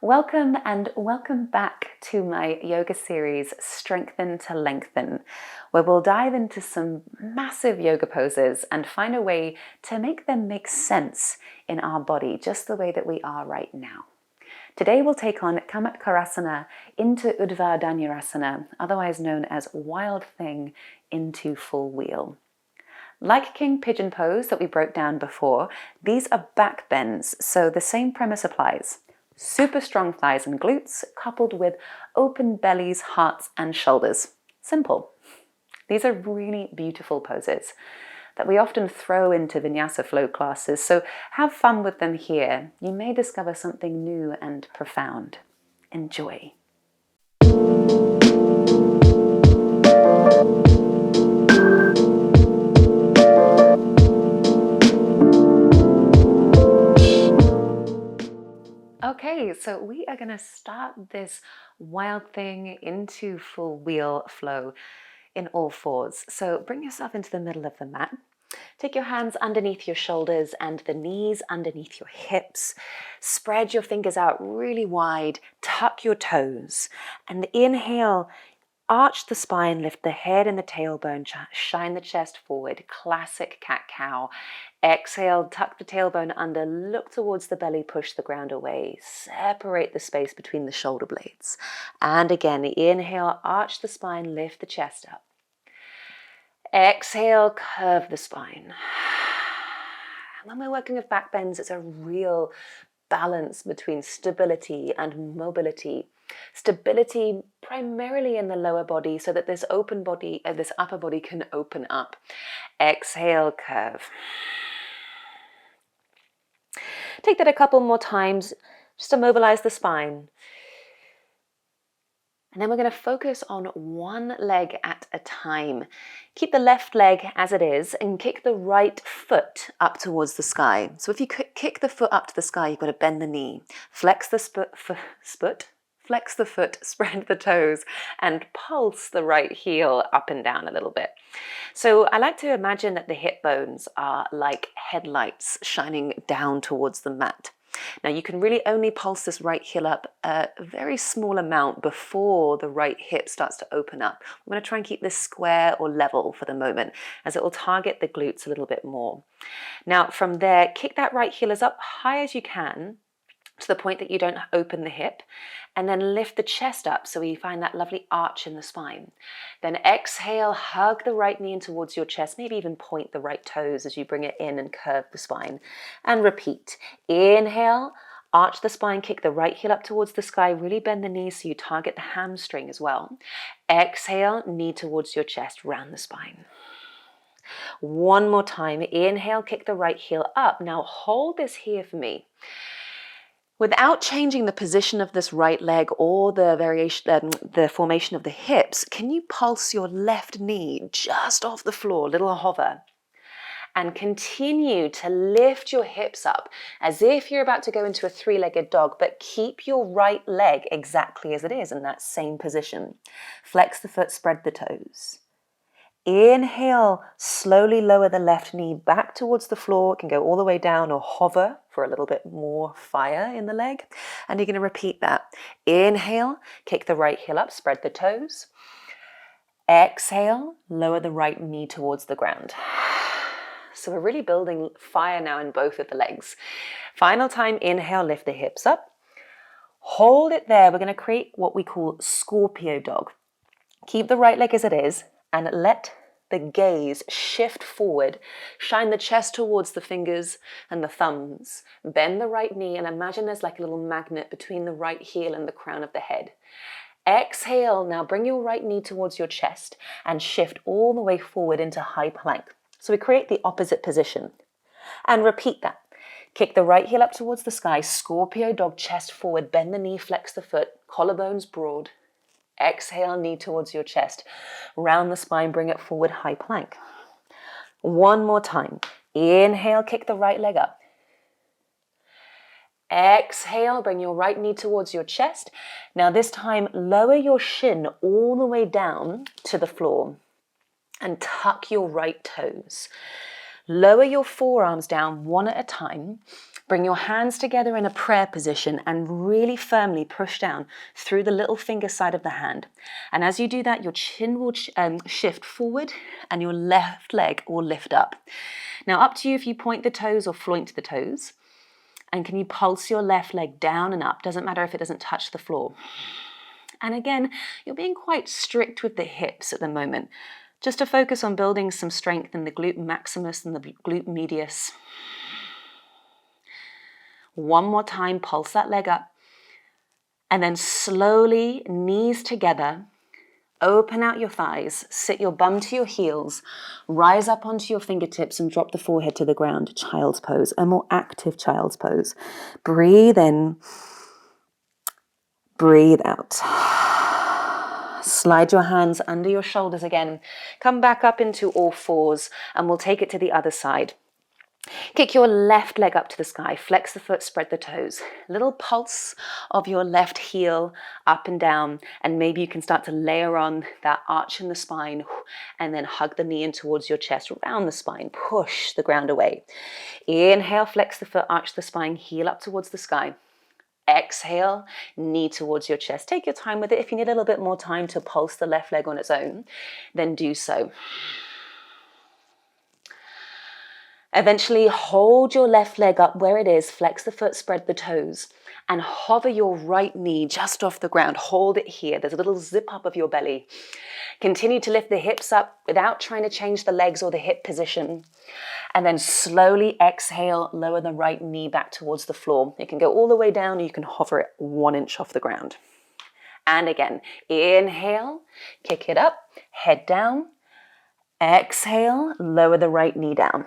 Welcome and welcome back to my yoga series, Strengthen to Lengthen, where we'll dive into some massive yoga poses and find a way to make them make sense in our body, just the way that we are right now. Today we'll take on Utkatasana into Urdhva Dhanurasana, otherwise known as Wild Thing into Full Wheel. Like King Pigeon pose that we broke down before, these are back bends, so the same premise applies. Super strong thighs and glutes, coupled with open bellies, hearts, and shoulders. Simple. These are really beautiful poses that we often throw into vinyasa flow classes, so have fun with them here. You may discover something new and profound. Enjoy. Okay, so we are going to start this wild thing into full wheel flow in all fours. So bring yourself into the middle of the mat. Take your hands underneath your shoulders and the knees underneath your hips. Spread your fingers out really wide. Tuck your toes. And inhale, arch the spine, lift the head and the tailbone, shine the chest forward. Classic cat-cow. Exhale, tuck the tailbone under, look towards the belly, push the ground away. Separate the space between the shoulder blades. And again, inhale, arch the spine, lift the chest up. Exhale, curve the spine. When we're working with back bends, it's a real balance between stability and mobility. Stability primarily in the lower body so that this upper body can open up. Exhale, curve. Take that a couple more times just to mobilize the spine. And then we're going to focus on one leg at a time. Keep the left leg as it is and kick the right foot up towards the sky. So if you kick the foot up to the sky, you've got to bend the knee. Flex the flex the foot, spread the toes, and pulse the right heel up and down a little bit. So I like to imagine that the hip bones are like headlights shining down towards the mat. Now you can really only pulse this right heel up a very small amount before the right hip starts to open up. I'm going to try and keep this square or level for the moment, as it will target the glutes a little bit more. Now from there, kick that right heel as up high as you can, to the point that you don't open the hip, and then lift the chest up so you find that lovely arch in the spine. Then exhale, hug the right knee in towards your chest, maybe even point the right toes as you bring it in and curve the spine. And repeat. Inhale, arch the spine, kick the right heel up towards the sky, really bend the knees so you target the hamstring as well. Exhale, knee towards your chest, round the spine. One more time. Inhale, kick the right heel up. Now hold this here for me. Without changing the position of this right leg or the formation of the hips, can you pulse your left knee just off the floor, little hover? And continue to lift your hips up as if you're about to go into a three-legged dog, but keep your right leg exactly as it is in that same position. Flex the foot, spread the toes. Inhale, slowly lower the left knee back towards the floor. It can go all the way down or hover for a little bit more fire in the leg. And you're going to repeat that. Inhale, kick the right heel up, spread the toes. Exhale, lower the right knee towards the ground. So we're really building fire now in both of the legs. Final time, inhale, lift the hips up. Hold it there. We're going to create what we call Scorpio Dog. Keep the right leg as it is, and let the gaze shift forward. Shine the chest towards the fingers and the thumbs. Bend the right knee and imagine there's like a little magnet between the right heel and the crown of the head. Exhale, now bring your right knee towards your chest and shift all the way forward into high plank. So we create the opposite position. And repeat that. Kick the right heel up towards the sky, Scorpio Dog, chest forward, bend the knee, flex the foot, collarbones broad. Exhale, knee towards your chest. Round the spine, bring it forward, high plank. One more time. Inhale, kick the right leg up. Exhale, bring your right knee towards your chest. Now this time, lower your shin all the way down to the floor and tuck your right toes. Lower your forearms down one at a time. Bring your hands together in a prayer position and really firmly push down through the little finger side of the hand. And as you do that, your chin will shift forward and your left leg will lift up. Now up to you if you point the toes or floint the toes. And can you pulse your left leg down and up? Doesn't matter if it doesn't touch the floor. And again, you're being quite strict with the hips at the moment, just to focus on building some strength in the glute maximus and the glute medius. One more time, pulse that leg up. And then slowly, knees together, open out your thighs, sit your bum to your heels, rise up onto your fingertips and drop the forehead to the ground. Child's pose, a more active child's pose. Breathe in, breathe out. Slide your hands under your shoulders again. Come back up into all fours and we'll take it to the other side. Kick your left leg up to the sky, flex the foot, spread the toes. Little pulse of your left heel up and down, and maybe you can start to layer on that arch in the spine and then hug the knee in towards your chest, around the spine, push the ground away. Inhale, flex the foot, arch the spine, heel up towards the sky. Exhale, knee towards your chest. Take your time with it. If you need a little bit more time to pulse the left leg on its own, then do so. Eventually, hold your left leg up where it is, flex the foot, spread the toes, and hover your right knee just off the ground. Hold it here. There's a little zip up of your belly. Continue to lift the hips up without trying to change the legs or the hip position. And then slowly exhale, lower the right knee back towards the floor. You can go all the way down, or you can hover it 1 inch off the ground. And again, inhale, kick it up, head down. Exhale, lower the right knee down.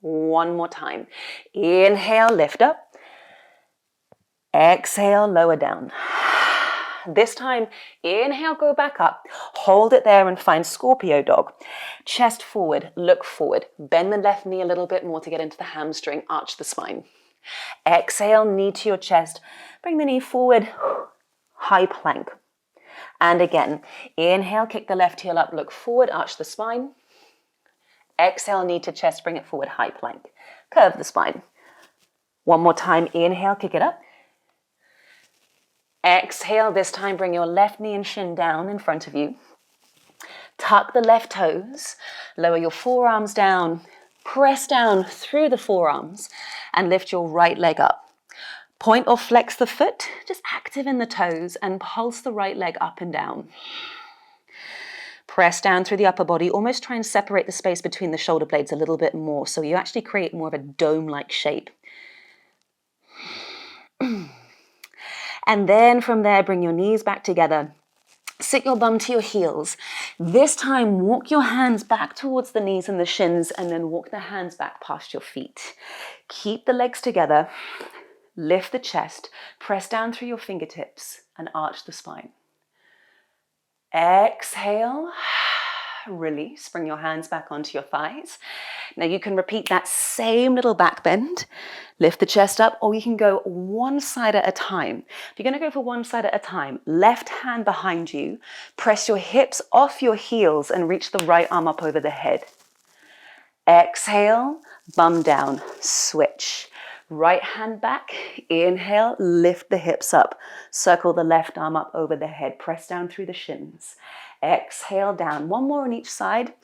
One more time. Inhale, lift up. Exhale, lower down. This time, inhale, go back up. Hold it there and find Scorpio Dog. Chest forward, look forward. Bend the left knee a little bit more to get into the hamstring, arch the spine. Exhale, knee to your chest. Bring the knee forward, high plank. And again, inhale, kick the left heel up, look forward, arch the spine. Exhale, knee to chest, bring it forward, high plank. Curve the spine. One more time, inhale, kick it up. Exhale, this time bring your left knee and shin down in front of you. Tuck the left toes, lower your forearms down, press down through the forearms and lift your right leg up. Point or flex the foot, just active in the toes and pulse the right leg up and down. Press down through the upper body, almost try and separate the space between the shoulder blades a little bit more so you actually create more of a dome-like shape. And then from there, bring your knees back together. Sit your bum to your heels. This time, walk your hands back towards the knees and the shins and then walk the hands back past your feet. Keep the legs together. Lift the chest. Press down through your fingertips and arch the spine. Exhale, release, bring your hands back onto your thighs. Now you can repeat that same little back bend, lift the chest up, or you can go one side at a time. If you're going to go for one side at a time, left hand behind you, press your hips off your heels and reach the right arm up over the head. Exhale, bum down, switch. Right hand back, inhale, lift the hips up. Circle the left arm up over the head, press down through the shins. Exhale down, one more on each side.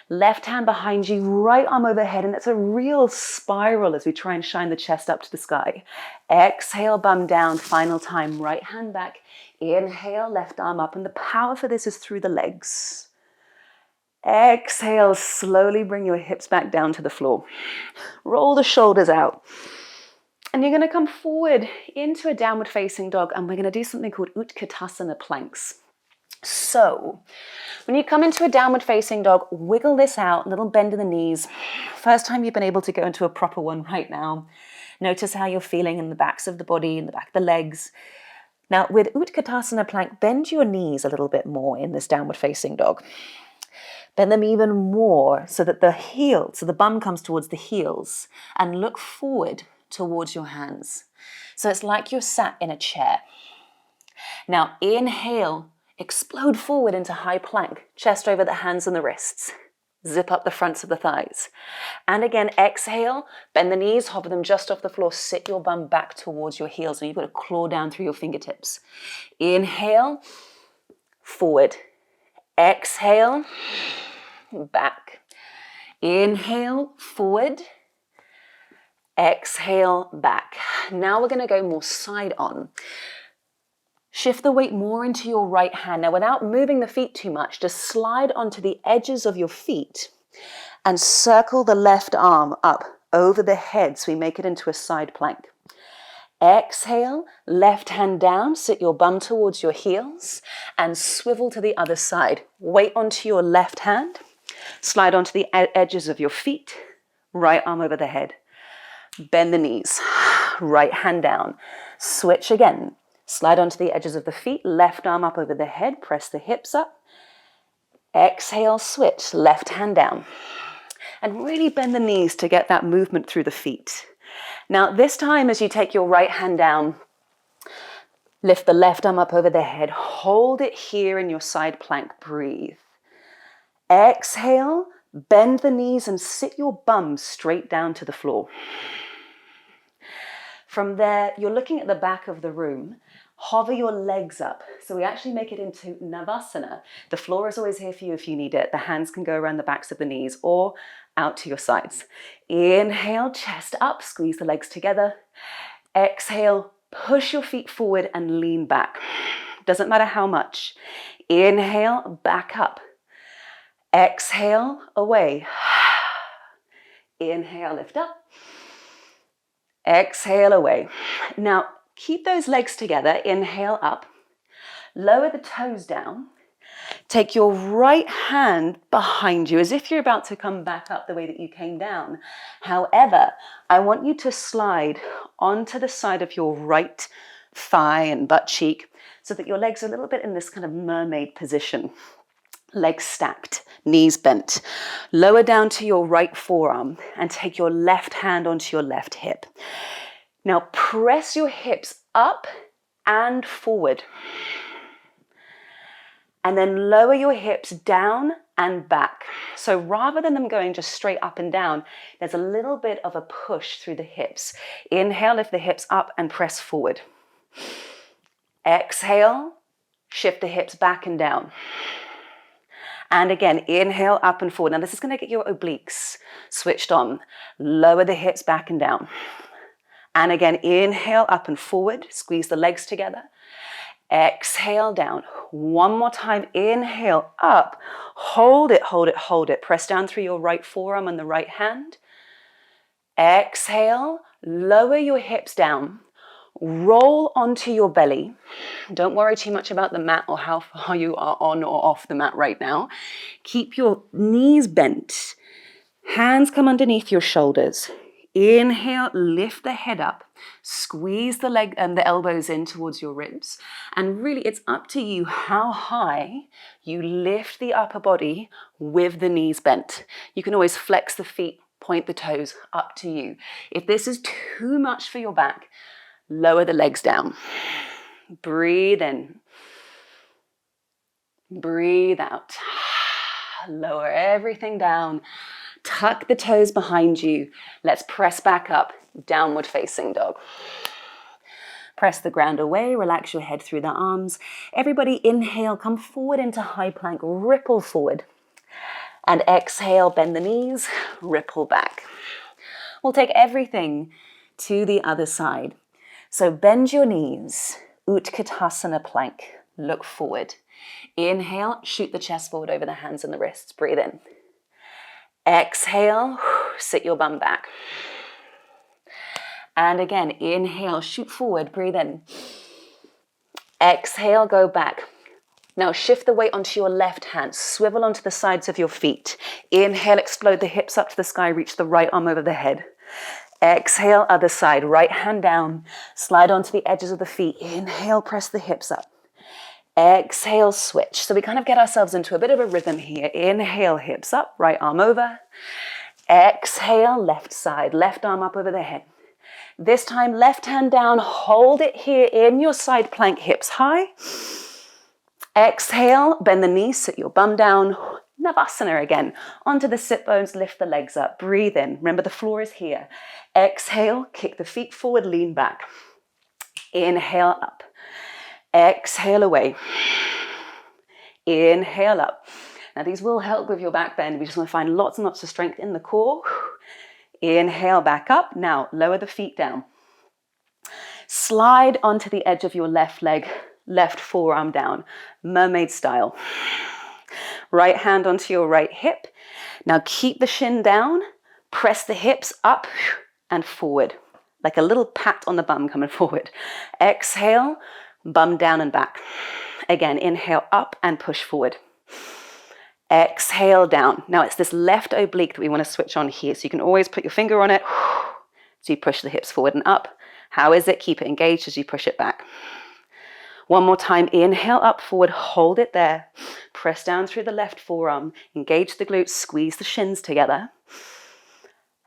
Left hand behind you, right arm overhead, and it's a real spiral as we try and shine the chest up to the sky. Exhale, bum down, final time, right hand back. Inhale, left arm up, and the power for this is through the legs. Exhale, slowly bring your hips back down to the floor. Roll the shoulders out. And you're going to come forward into a downward facing dog, and we're going to do something called Utkatasana Planks. So, when you come into a downward facing dog, wiggle this out, little bend in the knees. First time you've been able to go into a proper one right now. Notice how you're feeling in the backs of the body, in the back of the legs. Now, with Utkatasana Plank, bend your knees a little bit more in this downward facing dog. Bend them even more so that the bum comes towards the heels, and look forward towards your hands. So it's like you're sat in a chair. Now inhale, explode forward into high plank, chest over the hands and the wrists. Zip up the fronts of the thighs. And again, exhale, bend the knees, hover them just off the floor, sit your bum back towards your heels. So you've got to claw down through your fingertips. Inhale, forward. Exhale, back. Inhale, forward. Exhale, back. Now we're going to go more side on. Shift the weight more into your right hand. Now, without moving the feet too much, just slide onto the edges of your feet and circle the left arm up over the head so we make it into a side plank. Exhale, left hand down, sit your bum towards your heels and swivel to the other side. Weight onto your left hand, slide onto the edges of your feet, right arm over the head. Bend the knees, right hand down, switch again. Slide onto the edges of the feet, left arm up over the head, press the hips up. Exhale, switch, left hand down. And really bend the knees to get that movement through the feet. Now this time as you take your right hand down, lift the left arm up over the head, hold it here in your side plank, breathe. Exhale, bend the knees and sit your bum straight down to the floor. From there, you're looking at the back of the room. Hover your legs up. So we actually make it into Navasana. The floor is always here for you if you need it. The hands can go around the backs of the knees or out to your sides. Inhale, chest up, squeeze the legs together. Exhale, push your feet forward and lean back. Doesn't matter how much. Inhale, back up. Exhale, away. Inhale, lift up. Exhale, away. Now, keep those legs together. Inhale up. Lower the toes down. Take your right hand behind you as if you're about to come back up the way that you came down. However, I want you to slide onto the side of your right thigh and butt cheek so that your legs are a little bit in this kind of mermaid position. Legs stacked, knees bent. Lower down to your right forearm and take your left hand onto your left hip. Now press your hips up and forward. And then lower your hips down and back. So rather than them going just straight up and down, there's a little bit of a push through the hips. Inhale, lift the hips up and press forward. Exhale, shift the hips back and down. And again, inhale, up and forward. Now this is going to get your obliques switched on. Lower the hips back and down. And again, inhale, up and forward. Squeeze the legs together. Exhale, down. One more time. Inhale, up. Hold it, hold it, hold it. Press down through your right forearm and the right hand. Exhale, lower your hips down. Roll onto your belly. Don't worry too much about the mat or how far you are on or off the mat right now. Keep your knees bent. Hands come underneath your shoulders. Inhale, lift the head up. Squeeze the leg and the elbows in towards your ribs. And really, it's up to you how high you lift the upper body with the knees bent. You can always flex the feet, point the toes, up to you. If this is too much for your back, lower the legs down. Breathe in. Breathe out. Lower everything down. Tuck the toes behind you. Let's press back up. Downward facing dog. Press the ground away. Relax your head through the arms. Everybody inhale. Come forward into high plank. Ripple forward. And exhale. Bend the knees. Ripple back. We'll take everything to the other side. So bend your knees, Utkatasana Plank, look forward. Inhale, shoot the chest forward over the hands and the wrists, breathe in. Exhale, sit your bum back. And again, inhale, shoot forward, breathe in. Exhale, go back. Now shift the weight onto your left hand, swivel onto the sides of your feet. Inhale, explode the hips up to the sky, reach the right arm over the head. Exhale, other side, right hand down, slide onto the edges of the feet. Inhale, press the hips up. Exhale, switch. So we kind of get ourselves into a bit of a rhythm here. Inhale, hips up, right arm over. Exhale, left side, left arm up over the head. This time, left hand down, hold it here in your side plank, hips high. Exhale, bend the knees, sit your bum down. Navasana again. Onto the sit bones, lift the legs up, breathe in. Remember the floor is here. Exhale, kick the feet forward, lean back. Inhale up. Exhale away. Inhale up. Now these will help with your back bend. We just want to find lots and lots of strength in the core. Inhale back up. Now lower the feet down. Slide onto the edge of your left leg, left forearm down, mermaid style. Right hand onto your right hip. Now keep the shin down, press the hips up and forward, like a little pat on the bum coming forward. Exhale, bum down and back. Again, inhale up and push forward. Exhale down. Now it's this left oblique that we want to switch on here, so you can always put your finger on it. So you push the hips forward and up. How is it? Keep it engaged as you push it back. One more time, inhale up, forward, hold it there. Press down through the left forearm, engage the glutes, squeeze the shins together.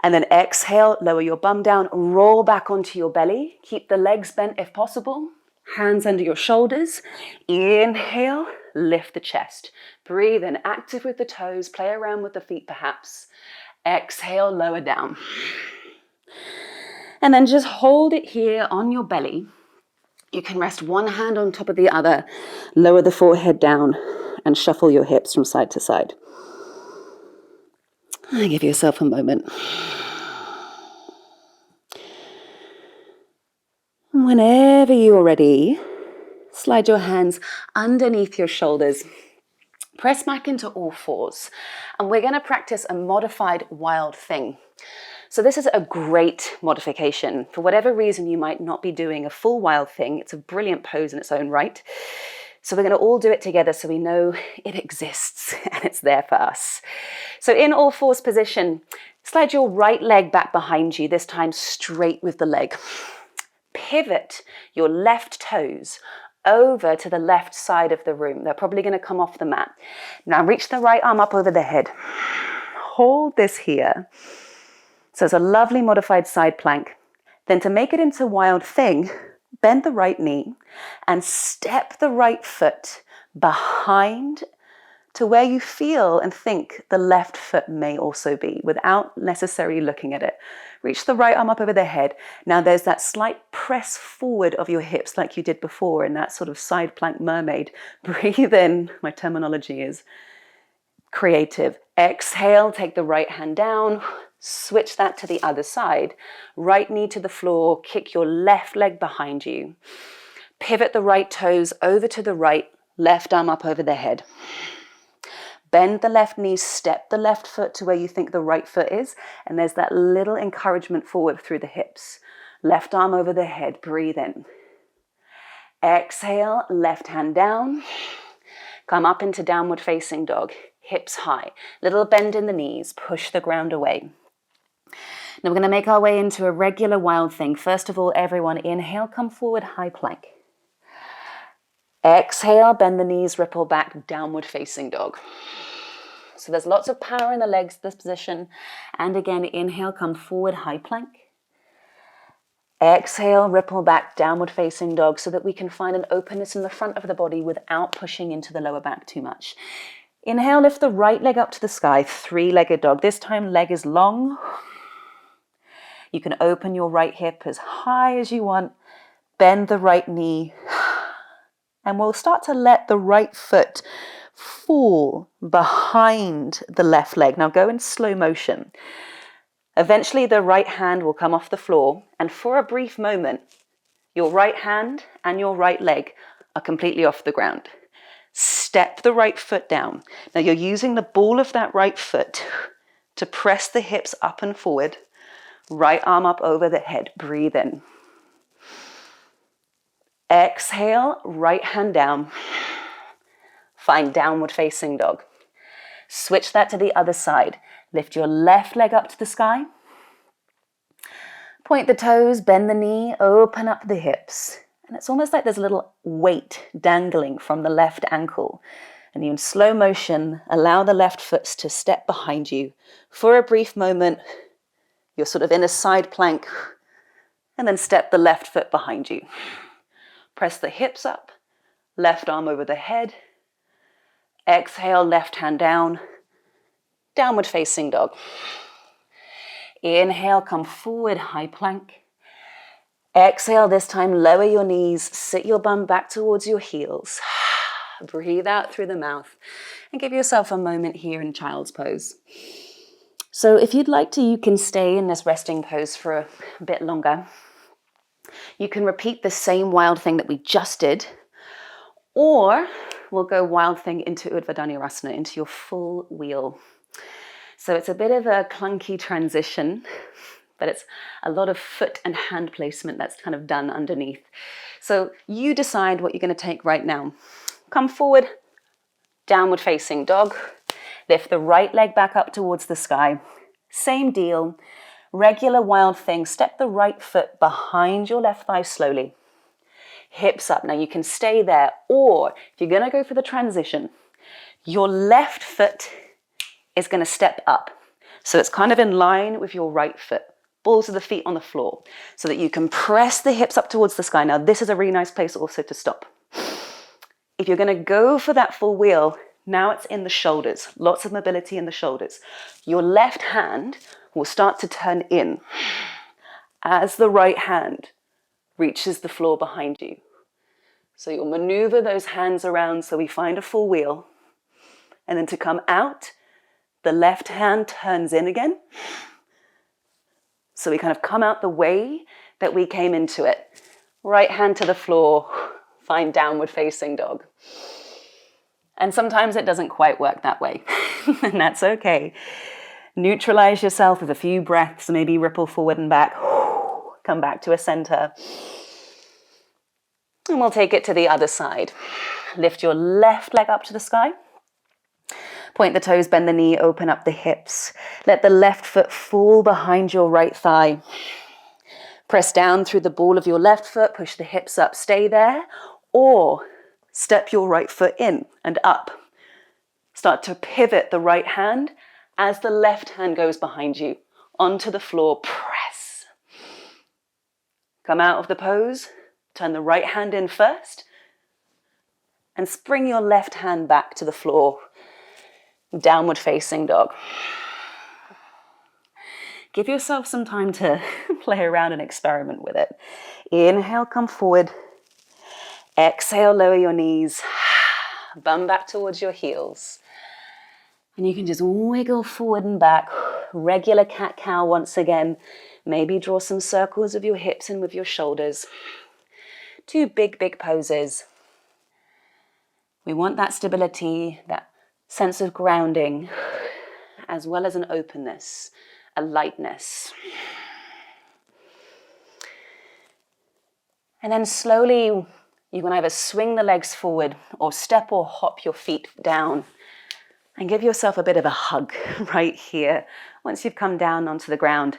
And then exhale, lower your bum down, roll back onto your belly. Keep the legs bent if possible. Hands under your shoulders. Inhale, lift the chest. Breathe in, active with the toes, play around with the feet perhaps. Exhale, lower down. And then just hold it here on your belly. You can rest one hand on top of the other, lower the forehead down, and shuffle your hips from side to side. Give yourself a moment. Whenever you're ready, slide your hands underneath your shoulders. Press back into all fours. And we're going to practice a modified wild thing. So this is a great modification. For whatever reason you might not be doing a full wild thing, it's a brilliant pose in its own right. So we're going to all do it together so we know it exists and it's there for us. So in all fours position, slide your right leg back behind you, this time straight with the leg. Pivot your left toes over to the left side of the room. They're probably going to come off the mat. Now reach the right arm up over the head. Hold this here. So it's a lovely modified side plank. Then to make it into wild thing, bend the right knee and step the right foot behind to where you feel and think the left foot may also be without necessarily looking at it. Reach the right arm up over the head. Now there's that slight press forward of your hips like you did before in that sort of side plank mermaid. Breathe in. My terminology is creative. Exhale, take the right hand down. Switch that to the other side. Right knee to the floor, kick your left leg behind you. Pivot the right toes over to the right, left arm up over the head. Bend the left knee, step the left foot to where you think the right foot is, and there's that little encouragement forward through the hips. Left arm over the head, breathe in. Exhale, left hand down. Come up into downward facing dog, hips high. Little bend in the knees, push the ground away. Now we're going to make our way into a regular wild thing. First of all, everyone inhale, come forward, high plank. Exhale, bend the knees, ripple back, downward facing dog. So there's lots of power in the legs, this position. And again, inhale, come forward, high plank. Exhale, ripple back, downward facing dog so that we can find an openness in the front of the body without pushing into the lower back too much. Inhale, lift the right leg up to the sky, three-legged dog. This time, leg is long. You can open your right hip as high as you want. Bend the right knee. And we'll start to let the right foot fall behind the left leg. Now go in slow motion. Eventually, the right hand will come off the floor. And for a brief moment, your right hand and your right leg are completely off the ground. Step the right foot down. Now you're using the ball of that right foot to press the hips up and forward. Right arm up over the head. Breathe in. Exhale, right hand down. Find downward facing dog. Switch that to the other side. Lift your left leg up to the sky. Point the toes, bend the knee, open up the hips. And it's almost like there's a little weight dangling from the left ankle. And you in slow motion allow the left foot to step behind you. For a brief moment, you're sort of in a side plank, and then step the left foot behind you. Press the hips up, left arm over the head. Exhale, left hand down. downward facing dog. Inhale, come forward, high plank. Exhale, this time lower your knees, sit your bum back towards your heels. Breathe out through the mouth and give yourself a moment here in child's pose. So if you'd like to, you can stay in this resting pose for a bit longer. You can repeat the same wild thing that we just did, or we'll go wild thing into Utkatasana, into your full wheel. So it's a bit of a clunky transition, but it's a lot of foot and hand placement that's kind of done underneath. So you decide what you're going to take right now. Come forward, downward facing dog. Lift the right leg back up towards the sky. Same deal. Regular wild thing. Step the right foot behind your left thigh slowly. Hips up. Now you can stay there, or if you're going to go for the transition, your left foot is going to step up. So it's kind of in line with your right foot. Balls of the feet on the floor so that you can press the hips up towards the sky. Now this is a really nice place also to stop. If you're going to go for that full wheel, now it's in the shoulders. Lots of mobility in the shoulders. Your left hand will start to turn in as the right hand reaches the floor behind you. So you'll maneuver those hands around so we find a full wheel. And then to come out, the left hand turns in again. So we kind of come out the way that we came into it. Right hand to the floor, find downward facing dog. And sometimes it doesn't quite work that way, and that's okay. Neutralize yourself with a few breaths, maybe ripple forward and back. Come back to a center. And we'll take it to the other side. Lift your left leg up to the sky. Point the toes, bend the knee, open up the hips. Let the left foot fall behind your right thigh. Press down through the ball of your left foot, push the hips up, stay there, or step your right foot in and up. Start to pivot the right hand as the left hand goes behind you. Onto the floor, press. Come out of the pose, turn the right hand in first, and spring your left hand back to the floor. Downward facing dog. Give yourself some time to play around and experiment with it. Inhale, come forward. Exhale, lower your knees. Bum back towards your heels. And you can just wiggle forward and back. Regular cat-cow once again. Maybe draw some circles of your hips in with your shoulders. Two big, big poses. We want that stability, that sense of grounding, as well as an openness, a lightness. And then slowly, you can either swing the legs forward or step or hop your feet down and give yourself a bit of a hug right here. Once you've come down onto the ground,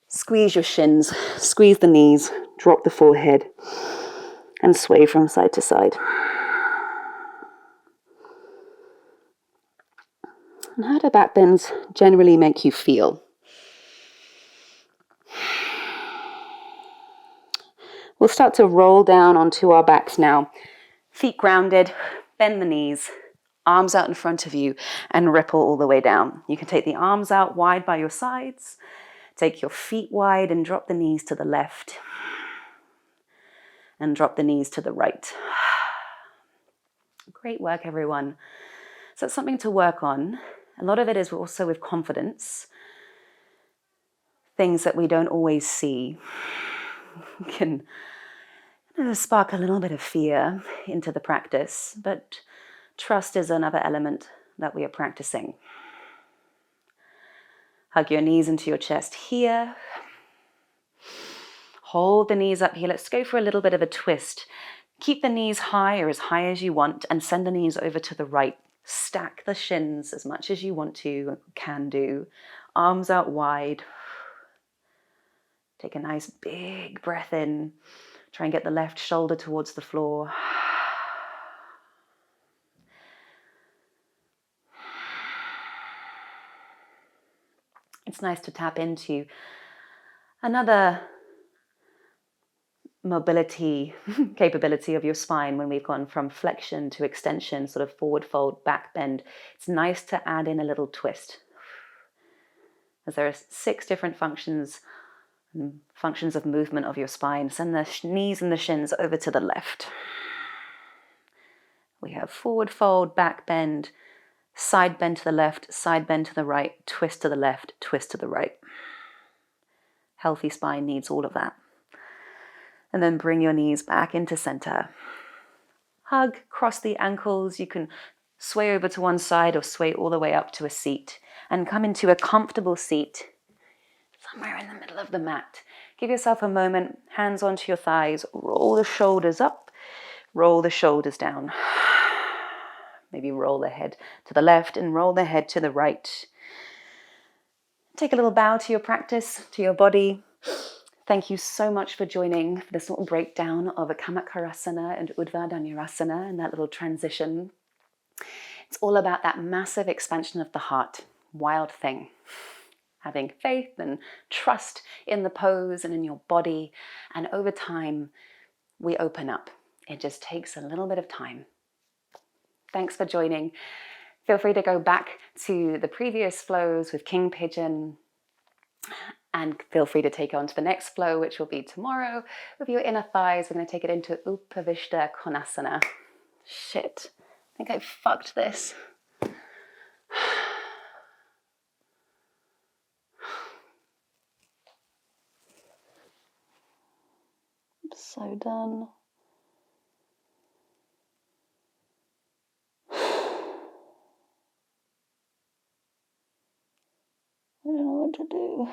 squeeze your shins, squeeze the knees, drop the forehead, and sway from side to side. And how do back bends generally make you feel? We'll start to roll down onto our backs now. Feet grounded, bend the knees, arms out in front of you, and ripple all the way down. You can take the arms out wide by your sides, take your feet wide and drop the knees to the left, and drop the knees to the right. Great work, everyone. So it's something to work on. A lot of it is also with confidence. Things that we don't always see can spark a little bit of fear into the practice, but trust is another element that we are practicing. Hug your knees into your chest here. Hold the knees up here. Let's go for a little bit of a twist. Keep the knees high or as high as you want and send the knees over to the right. Stack the shins as much as you want to, can do. Arms out wide. Take a nice big breath in. Try and get the left shoulder towards the floor. It's nice to tap into another mobility capability of your spine when we've gone from flexion to extension, sort of forward fold, back bend. It's nice to add in a little twist. as there are 6 different functions of movement of your spine. Send the knees and the shins over to the left. We have forward fold, back bend, side bend to the left, side bend to the right, twist to the left, twist to the right. Healthy spine needs all of that. And then bring your knees back into center. Hug, cross the ankles. You can sway over to one side or sway all the way up to a seat and come into a comfortable seat somewhere in the middle of the mat. Give yourself a moment, hands onto your thighs, roll the shoulders up, roll the shoulders down. Maybe roll the head to the left and roll the head to the right. Take a little bow to your practice, to your body. Thank you so much for joining for this little breakdown of a Kamakharasana and Utkatasana and that little transition. It's all about that massive expansion of the heart, wild thing. Having faith and trust in the pose and in your body. And over time, we open up. It just takes a little bit of time. Thanks for joining. Feel free to go back to the previous flows with King Pigeon. And feel free to take on to the next flow, which will be tomorrow with your inner thighs. We're going to take it into Upavishta Konasana. Shit, I think I fucked this. I'm so done. I don't know what to do.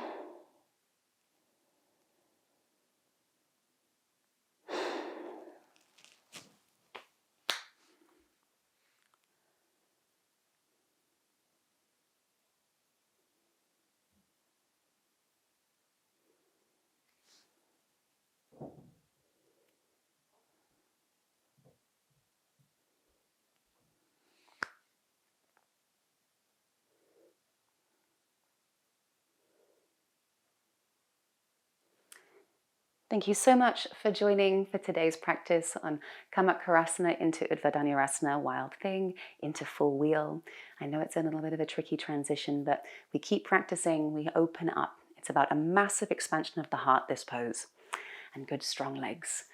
Thank you so much for joining for today's practice on Kamakharasana into Utkatasana, wild thing, into full wheel. I know it's a little bit of a tricky transition, but we keep practicing, we open up. It's about a massive expansion of the heart, this pose, and good strong legs.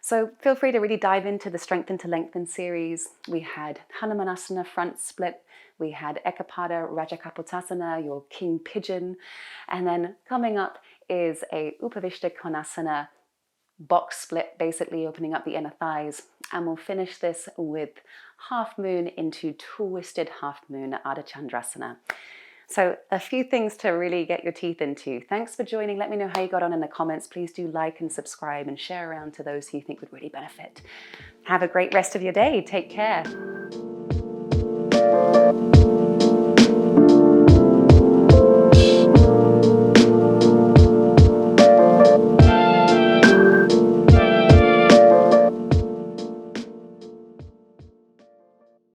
So feel free to really dive into the Strengthen to Lengthen series. We had Hanumanasana front split. We had Ekapada Rajakapotasana, your king pigeon. And then coming up is a Upavishta Konasana box split, basically opening up the inner thighs. And we'll finish this with half moon into twisted half moon Ardha Chandrasana. So a few things to really get your teeth into. Thanks for joining. Let me know how you got on in the comments. Please do like and subscribe and share around to those who you think would really benefit. Have a great rest of your day. Take care.